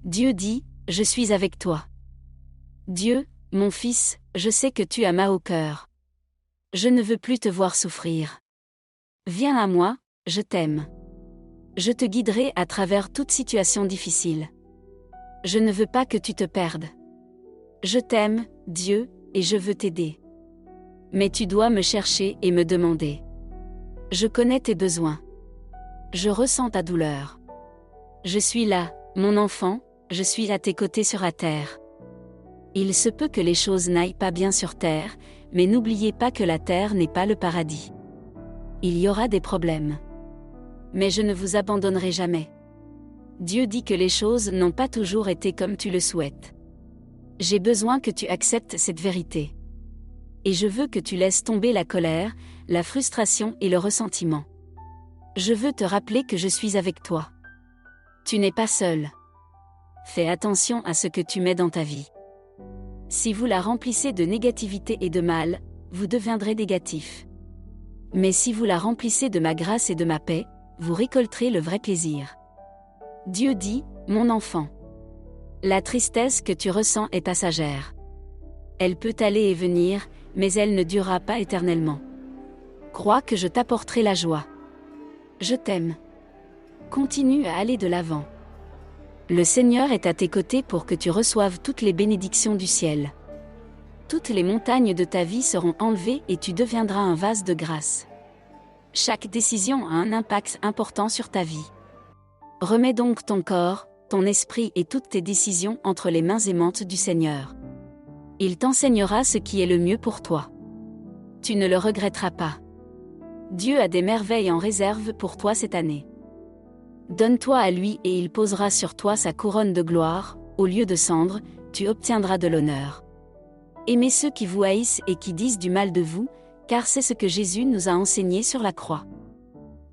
Dieu dit, je suis avec toi. Dieu, mon fils, je sais que tu as mal au cœur. Je ne veux plus te voir souffrir. Viens à moi, je t'aime. Je te guiderai à travers toute situation difficile. Je ne veux pas que tu te perdes. Je t'aime, Dieu, et je veux t'aider. Mais tu dois me chercher et me demander. Je connais tes besoins. Je ressens ta douleur. Je suis là, mon enfant, je suis à tes côtés sur la terre. Il se peut que les choses n'aillent pas bien sur terre, mais n'oubliez pas que la terre n'est pas le paradis. Il y aura des problèmes. Mais je ne vous abandonnerai jamais. Dieu dit que les choses n'ont pas toujours été comme tu le souhaites. J'ai besoin que tu acceptes cette vérité. Et je veux que tu laisses tomber la colère, la frustration et le ressentiment. Je veux te rappeler que je suis avec toi. Tu n'es pas seul. Fais attention à ce que tu mets dans ta vie. Si vous la remplissez de négativité et de mal, vous deviendrez négatif. Mais si vous la remplissez de ma grâce et de ma paix, vous récolterez le vrai plaisir. Dieu dit, mon enfant. La tristesse que tu ressens est passagère. Elle peut aller et venir, mais elle ne durera pas éternellement. Crois que je t'apporterai la joie. Je t'aime. Continue à aller de l'avant. Le Seigneur est à tes côtés pour que tu reçoives toutes les bénédictions du ciel. Toutes les montagnes de ta vie seront enlevées et tu deviendras un vase de grâce. Chaque décision a un impact important sur ta vie. Remets donc ton corps, ton esprit et toutes tes décisions entre les mains aimantes du Seigneur. Il t'enseignera ce qui est le mieux pour toi. Tu ne le regretteras pas. Dieu a des merveilles en réserve pour toi cette année. Donne-toi à lui et il posera sur toi sa couronne de gloire, au lieu de cendres, tu obtiendras de l'honneur. Aimez ceux qui vous haïssent et qui disent du mal de vous, car c'est ce que Jésus nous a enseigné sur la croix.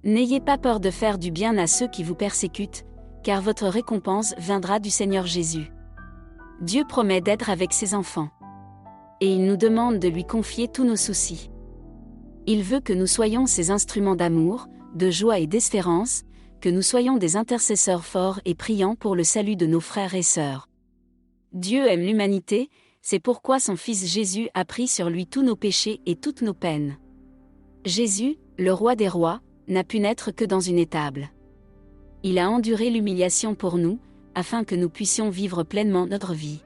N'ayez pas peur de faire du bien à ceux qui vous persécutent, car votre récompense viendra du Seigneur Jésus. Dieu promet d'être avec ses enfants. Et il nous demande de lui confier tous nos soucis. Il veut que nous soyons ses instruments d'amour, de joie et d'espérance, que nous soyons des intercesseurs forts et priants pour le salut de nos frères et sœurs. Dieu aime l'humanité, c'est pourquoi son Fils Jésus a pris sur lui tous nos péchés et toutes nos peines. Jésus, le roi des rois, n'a pu naître que dans une étable. Il a enduré l'humiliation pour nous, afin que nous puissions vivre pleinement notre vie.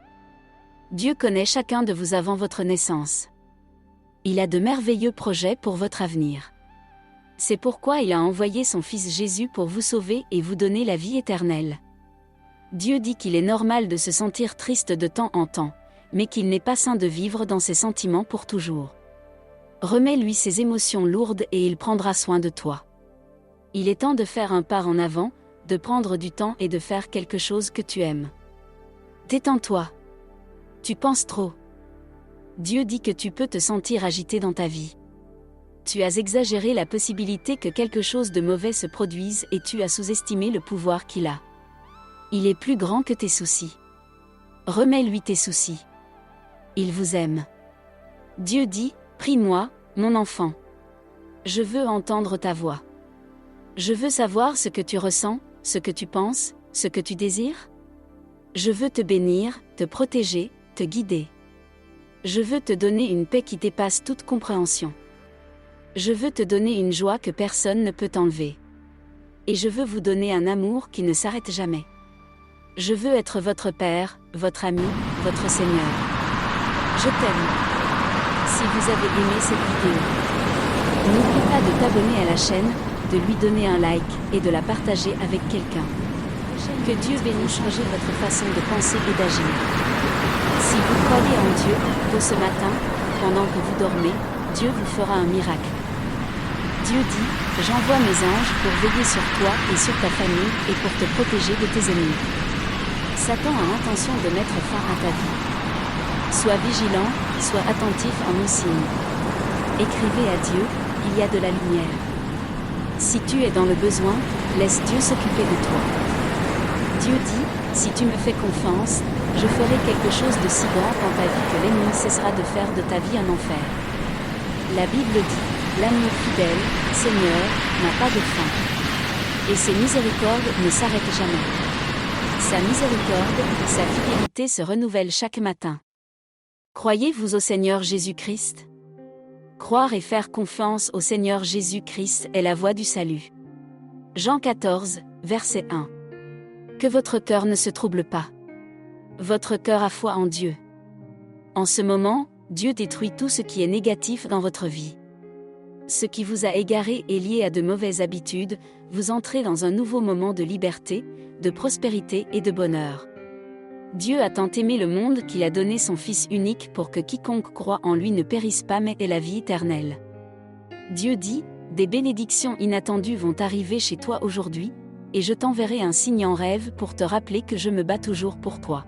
Dieu connaît chacun de vous avant votre naissance. Il a de merveilleux projets pour votre avenir. C'est pourquoi il a envoyé son Fils Jésus pour vous sauver et vous donner la vie éternelle. Dieu dit qu'il est normal de se sentir triste de temps en temps, mais qu'il n'est pas sain de vivre dans ses sentiments pour toujours. Remets-lui ses émotions lourdes et il prendra soin de toi. Il est temps de faire un pas en avant, de prendre du temps et de faire quelque chose que tu aimes. Détends-toi. Tu penses trop. Dieu dit que tu peux te sentir agité dans ta vie. Tu as exagéré la possibilité que quelque chose de mauvais se produise et tu as sous-estimé le pouvoir qu'il a. Il est plus grand que tes soucis. Remets-lui tes soucis. Il vous aime. Dieu dit, prie-moi, mon enfant. Je veux entendre ta voix. Je veux savoir ce que tu ressens, ce que tu penses, ce que tu désires. Je veux te bénir, te protéger, te guider. Je veux te donner une paix qui dépasse toute compréhension. Je veux te donner une joie que personne ne peut enlever. Et je veux vous donner un amour qui ne s'arrête jamais. Je veux être votre Père, votre ami, votre Seigneur. Je t'aime. Si vous avez aimé cette vidéo, n'oublie pas de t'abonner à la chaîne, de lui donner un like et de la partager avec quelqu'un. Que Dieu bénisse changer votre façon de penser et d'agir. Si vous croyez en Dieu, tôt ce matin, pendant que vous dormez, Dieu vous fera un miracle. Dieu dit, j'envoie mes anges pour veiller sur toi et sur ta famille et pour te protéger de tes ennemis. Satan a l'intention de mettre fin à ta vie. Sois vigilant, sois attentif à mon signe. Écrivez à Dieu, il y a de la lumière. Si tu es dans le besoin, laisse Dieu s'occuper de toi. Dieu dit, si tu me fais confiance, je ferai quelque chose de si grand dans ta vie que l'ennemi cessera de faire de ta vie un enfer. La Bible dit, l'amour fidèle, Seigneur, n'a pas de fin. Et ses miséricordes ne s'arrêtent jamais. Sa miséricorde, sa fidélité se renouvelle chaque matin. Croyez-vous au Seigneur Jésus-Christ? Croire et faire confiance au Seigneur Jésus-Christ est la voie du salut. Jean 14, verset 1. Que votre cœur ne se trouble pas. Votre cœur a foi en Dieu. En ce moment, Dieu détruit tout ce qui est négatif dans votre vie. Ce qui vous a égaré est lié à de mauvaises habitudes, vous entrez dans un nouveau moment de liberté, de prospérité et de bonheur. Dieu a tant aimé le monde qu'il a donné son Fils unique pour que quiconque croit en lui ne périsse pas mais ait la vie éternelle. Dieu dit, des bénédictions inattendues vont arriver chez toi aujourd'hui, et je t'enverrai un signe en rêve pour te rappeler que je me bats toujours pour toi.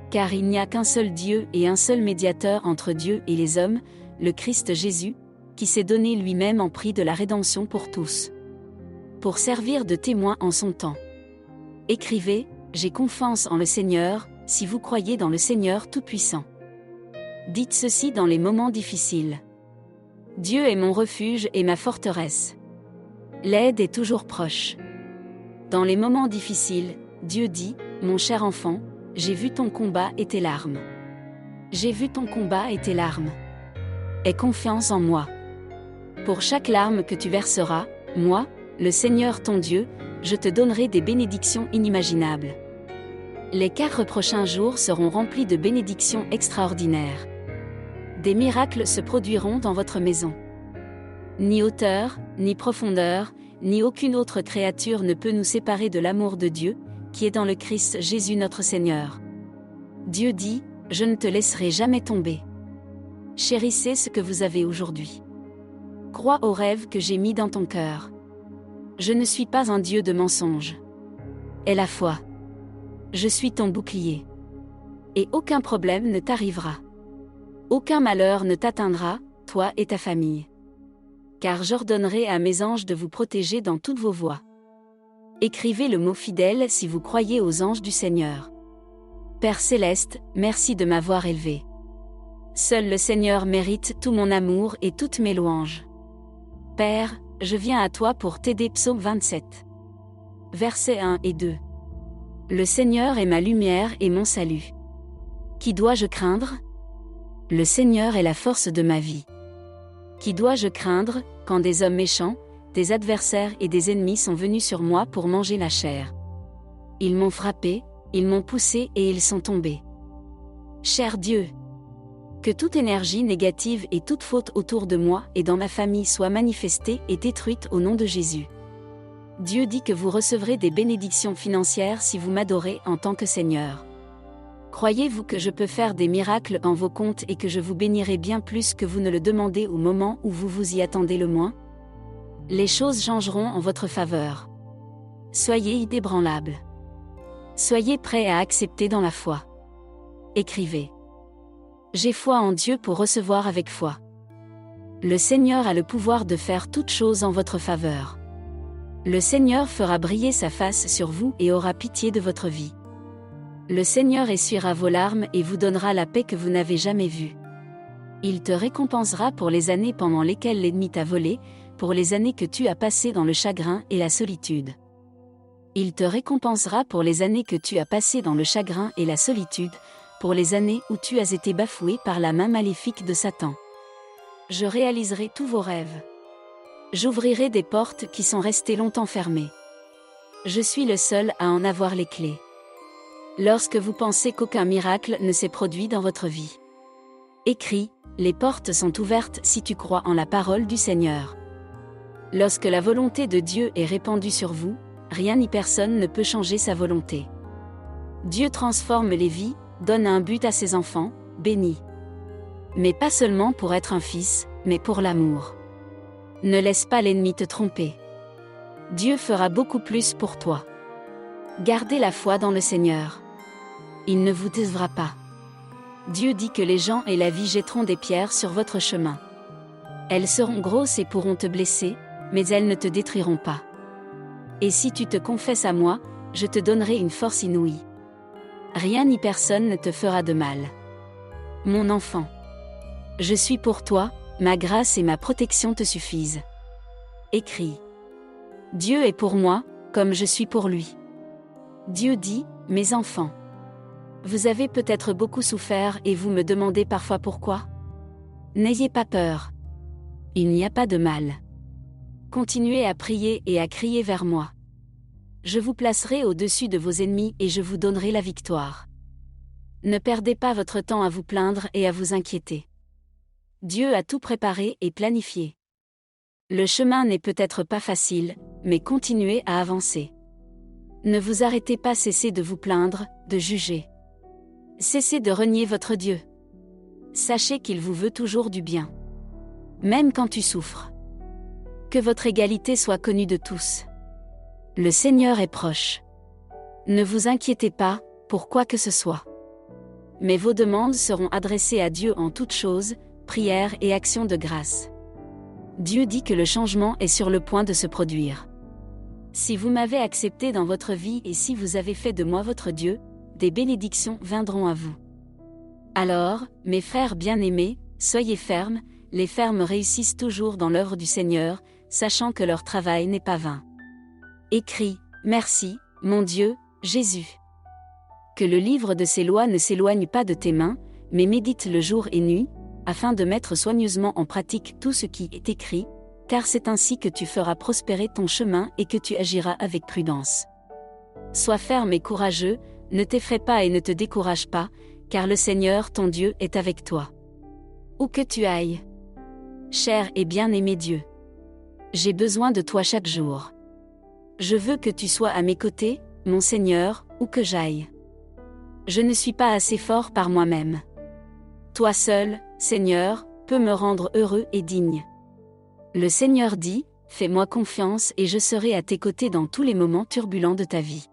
Car il n'y a qu'un seul Dieu et un seul médiateur entre Dieu et les hommes, le Christ Jésus, qui s'est donné lui-même en prix de la rédemption pour tous. Pour servir de témoin en son temps. Écrivez, j'ai confiance en le Seigneur, si vous croyez dans le Seigneur Tout-Puissant. Dites ceci dans les moments difficiles. Dieu est mon refuge et ma forteresse. L'aide est toujours proche. Dans les moments difficiles, Dieu dit, mon cher enfant, j'ai vu ton combat et tes larmes. J'ai vu ton combat et tes larmes. Aie confiance en moi. Pour chaque larme que tu verseras, moi, le Seigneur ton Dieu, je te donnerai des bénédictions inimaginables. Les 4 prochains jours seront remplis de bénédictions extraordinaires. Des miracles se produiront dans votre maison. Ni hauteur, ni profondeur, ni aucune autre créature ne peut nous séparer de l'amour de Dieu, qui est dans le Christ Jésus notre Seigneur. Dieu dit, je ne te laisserai jamais tomber. Chérissez ce que vous avez aujourd'hui. Crois aux rêves que j'ai mis dans ton cœur. Je ne suis pas un Dieu de mensonges. Aie la foi. Je suis ton bouclier. Et aucun problème ne t'arrivera. Aucun malheur ne t'atteindra, toi et ta famille. Car j'ordonnerai à mes anges de vous protéger dans toutes vos voies. Écrivez le mot fidèle si vous croyez aux anges du Seigneur. Père céleste, merci de m'avoir élevé. Seul le Seigneur mérite tout mon amour et toutes mes louanges. Père, je viens à toi pour t'aider. Psaume 27. Versets 1 et 2. Le Seigneur est ma lumière et mon salut. Qui dois-je craindre? Le Seigneur est la force de ma vie. Qui dois-je craindre, quand des hommes méchants, des adversaires et des ennemis sont venus sur moi pour manger la chair? Ils m'ont frappé, ils m'ont poussé et ils sont tombés. Cher Dieu, que toute énergie négative et toute faute autour de moi et dans ma famille soit manifestée et détruite au nom de Jésus. Dieu dit que vous recevrez des bénédictions financières si vous m'adorez en tant que Seigneur. Croyez-vous que je peux faire des miracles en vos comptes et que je vous bénirai bien plus que vous ne le demandez au moment où vous vous y attendez le moins? Les choses changeront en votre faveur. Soyez inébranlables. Soyez prêts à accepter dans la foi. Écrivez. J'ai foi en Dieu pour recevoir avec foi. Le Seigneur a le pouvoir de faire toutes choses en votre faveur. Le Seigneur fera briller sa face sur vous et aura pitié de votre vie. Le Seigneur essuiera vos larmes et vous donnera la paix que vous n'avez jamais vue. Il te récompensera pour les années pendant lesquelles l'ennemi t'a volé, pour les années que tu as passées dans le chagrin et la solitude. Il te récompensera pour les années que tu as passées dans le chagrin et la solitude, pour les années où tu as été bafoué par la main maléfique de Satan. Je réaliserai tous vos rêves. J'ouvrirai des portes qui sont restées longtemps fermées. Je suis le seul à en avoir les clés. Lorsque vous pensez qu'aucun miracle ne s'est produit dans votre vie. Écris, les portes sont ouvertes si tu crois en la parole du Seigneur. Lorsque la volonté de Dieu est répandue sur vous, rien ni personne ne peut changer sa volonté. Dieu transforme les vies, donne un but à ses enfants, bénis. Mais pas seulement pour être un fils, mais pour l'amour. Ne laisse pas l'ennemi te tromper. Dieu fera beaucoup plus pour toi. Gardez la foi dans le Seigneur. Il ne vous décevra pas. Dieu dit que les gens et la vie jetteront des pierres sur votre chemin. Elles seront grosses et pourront te blesser, mais elles ne te détruiront pas. Et si tu te confesses à moi, je te donnerai une force inouïe. Rien ni personne ne te fera de mal. Mon enfant. Je suis pour toi, ma grâce et ma protection te suffisent. Écris. Dieu est pour moi, comme je suis pour lui. Dieu dit, mes enfants. Vous avez peut-être beaucoup souffert et vous me demandez parfois pourquoi? N'ayez pas peur. Il n'y a pas de mal. Continuez à prier et à crier vers moi. Je vous placerai au-dessus de vos ennemis et je vous donnerai la victoire. Ne perdez pas votre temps à vous plaindre et à vous inquiéter. Dieu a tout préparé et planifié. Le chemin n'est peut-être pas facile, mais continuez à avancer. Ne vous arrêtez pas, cessez de vous plaindre, de juger. Cessez de renier votre Dieu. Sachez qu'il vous veut toujours du bien. Même quand tu souffres. Que votre égalité soit connue de tous. Le Seigneur est proche. Ne vous inquiétez pas, pour quoi que ce soit. Mais vos demandes seront adressées à Dieu en toutes choses, prières et actions de grâce. Dieu dit que le changement est sur le point de se produire. Si vous m'avez accepté dans votre vie et si vous avez fait de moi votre Dieu, des bénédictions viendront à vous. Alors, mes frères bien-aimés, soyez fermes, les fermes réussissent toujours dans l'œuvre du Seigneur, sachant que leur travail n'est pas vain. Écris, merci, mon Dieu, Jésus. Que le livre de ces lois ne s'éloigne pas de tes mains, mais médite le jour et nuit, afin de mettre soigneusement en pratique tout ce qui est écrit, car c'est ainsi que tu feras prospérer ton chemin et que tu agiras avec prudence. Sois ferme et courageux, ne t'effraie pas et ne te décourage pas, car le Seigneur ton Dieu est avec toi. Où que tu ailles. Cher et bien-aimé Dieu. J'ai besoin de toi chaque jour. Je veux que tu sois à mes côtés, mon Seigneur, où que j'aille. Je ne suis pas assez fort par moi-même. Toi seul, Seigneur, peux me rendre heureux et digne. Le Seigneur dit, fais-moi confiance et je serai à tes côtés dans tous les moments turbulents de ta vie.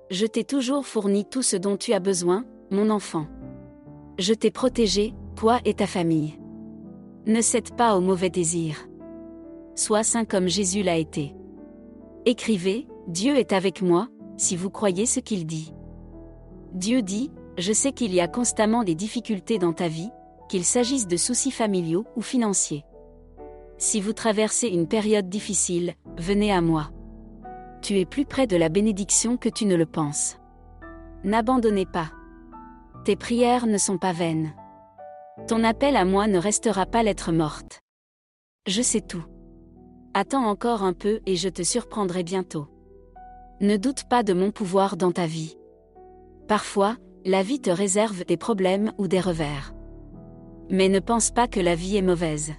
Je t'ai toujours fourni tout ce dont tu as besoin, mon enfant. Je t'ai protégé, toi et ta famille. Ne cède pas aux mauvais désirs. Sois saint comme Jésus l'a été. Écrivez, Dieu est avec moi, si vous croyez ce qu'il dit. Dieu dit, je sais qu'il y a constamment des difficultés dans ta vie, qu'il s'agisse de soucis familiaux ou financiers. Si vous traversez une période difficile, venez à moi. Tu es plus près de la bénédiction que tu ne le penses. N'abandonnez pas. Tes prières ne sont pas vaines. Ton appel à moi ne restera pas lettre morte. Je sais tout. Attends encore un peu et je te surprendrai bientôt. Ne doute pas de mon pouvoir dans ta vie. Parfois, la vie te réserve des problèmes ou des revers. Mais ne pense pas que la vie est mauvaise.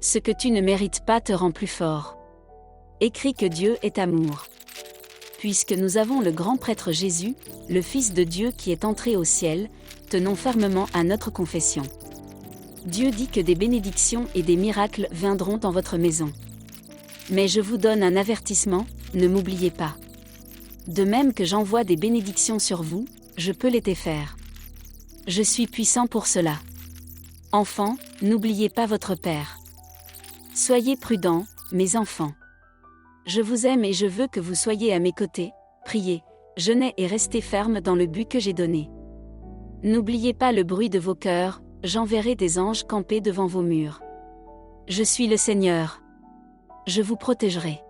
Ce que tu ne mérites pas te rend plus fort. Écris que Dieu est amour. Puisque nous avons le grand prêtre Jésus, le Fils de Dieu qui est entré au ciel, tenons fermement à notre confession. Dieu dit que des bénédictions et des miracles viendront dans votre maison. Mais je vous donne un avertissement, ne m'oubliez pas. De même que j'envoie des bénédictions sur vous, je peux les défaire. Je suis puissant pour cela. Enfants, n'oubliez pas votre Père. Soyez prudents, mes enfants. Je vous aime et je veux que vous soyez à mes côtés, priez, jeûnez et restez fermes dans le but que j'ai donné. N'oubliez pas le bruit de vos cœurs, j'enverrai des anges camper devant vos murs. Je suis le Seigneur. Je vous protégerai.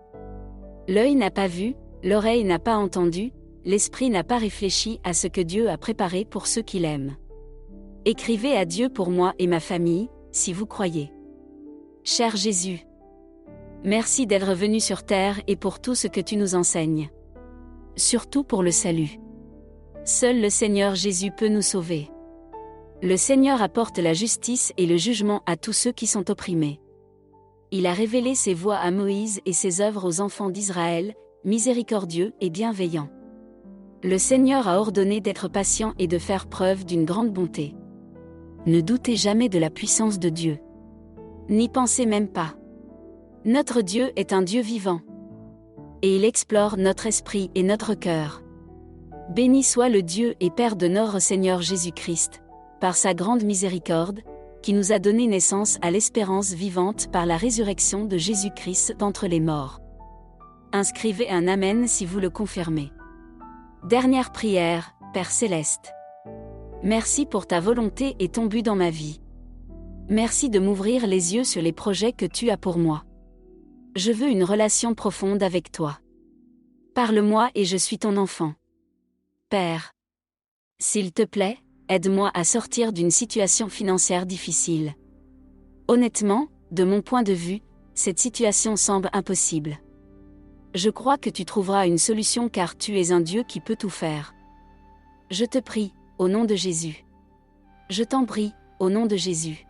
L'œil n'a pas vu, l'oreille n'a pas entendu, l'esprit n'a pas réfléchi à ce que Dieu a préparé pour ceux qui l'aiment. Écrivez à Dieu pour moi et ma famille, si vous croyez. Cher Jésus, merci d'être venu sur terre et pour tout ce que tu nous enseignes. Surtout pour le salut. Seul le Seigneur Jésus peut nous sauver. Le Seigneur apporte la justice et le jugement à tous ceux qui sont opprimés. Il a révélé ses voies à Moïse et ses œuvres aux enfants d'Israël, miséricordieux et bienveillant. Le Seigneur a ordonné d'être patient et de faire preuve d'une grande bonté. Ne doutez jamais de la puissance de Dieu. N'y pensez même pas. Notre Dieu est un Dieu vivant. Et il explore notre esprit et notre cœur. Béni soit le Dieu et Père de notre Seigneur Jésus-Christ, par sa grande miséricorde, qui nous a donné naissance à l'espérance vivante par la résurrection de Jésus-Christ d'entre les morts. Inscrivez un Amen si vous le confirmez. Dernière prière, Père Céleste. Merci pour ta volonté et ton but dans ma vie. Merci de m'ouvrir les yeux sur les projets que tu as pour moi. Je veux une relation profonde avec toi. Parle-moi et je suis ton enfant. Père. S'il te plaît, aide-moi à sortir d'une situation financière difficile. Honnêtement, de mon point de vue, cette situation semble impossible. Je crois que tu trouveras une solution car tu es un Dieu qui peut tout faire. Je te prie, au nom de Jésus. Je t'en prie, au nom de Jésus.